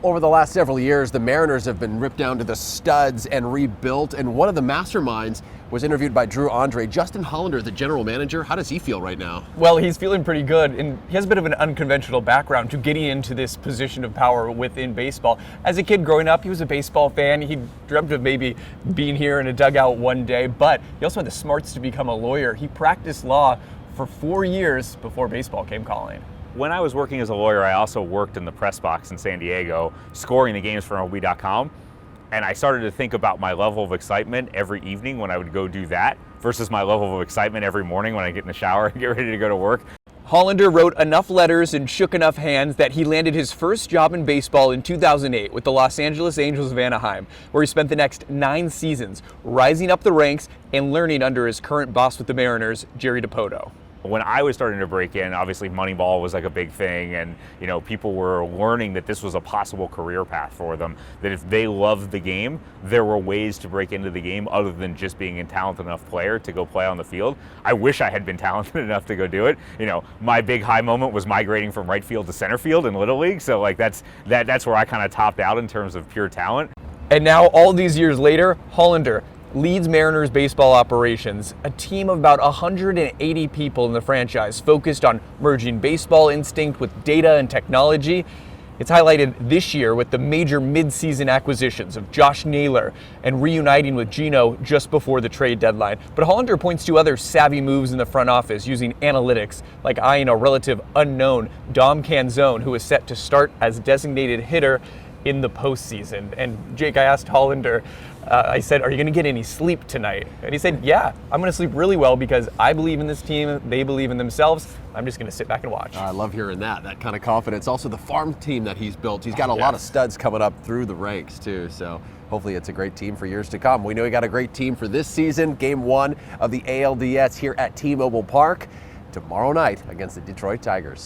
over the last several years, the Mariners have been ripped down to the studs and rebuilt, and one of the masterminds was interviewed by Drew Andre. Justin Hollander, the general manager, how does he feel right now? Well, he's feeling pretty good, and he has a bit of an unconventional background to getting into this position of power within baseball. As a kid growing up, he was a baseball fan. He dreamt of maybe being here in a dugout one day, but he also had the smarts to become a lawyer. He practiced law for 4 years before baseball came calling. When I was working as a lawyer, I also worked in the press box in San Diego, scoring the games for MLB.com. And I started to think about my level of excitement every evening when I would go do that versus my level of excitement every morning when I get in the shower and get ready to go to work. Hollander wrote enough letters and shook enough hands that he landed his first job in baseball in 2008 with the Los Angeles Angels of Anaheim, where he spent the next 9 seasons rising up the ranks and learning under his current boss with the Mariners, Jerry Dipoto. When I was starting to break in, obviously Moneyball was like a big thing, and people were learning that this was a possible career path for them, that if they loved the game, there were ways to break into the game other than just being a talented enough player to go play on the field. I wish I had been talented enough to go do it. My big high moment was migrating from right field to center field in Little League, so that's where I kind of topped out in terms of pure talent. And now, all these years later, Hollander leads Mariners baseball operations, a team of about 180 people in the franchise focused on merging baseball instinct with data and technology. It's highlighted this year with the major mid-season acquisitions of Josh Naylor and reuniting with Gino just before the trade deadline. But Hollander points to other savvy moves in the front office using analytics, like eyeing a relative unknown, Dom Canzone, who is set to start as designated hitter in the postseason. And Jake, I asked Hollander, I said, are you going to get any sleep tonight? And he said, yeah, I'm going to sleep really well because I believe in this team. They believe in themselves. I'm just going to sit back and watch. I love hearing that kind of confidence. Also, the farm team that he's built. He's got a lot of studs coming up through the ranks, too. So hopefully it's a great team for years to come. We know he got a great team for this season. Game 1 of the ALDS here at T-Mobile Park tomorrow night against the Detroit Tigers.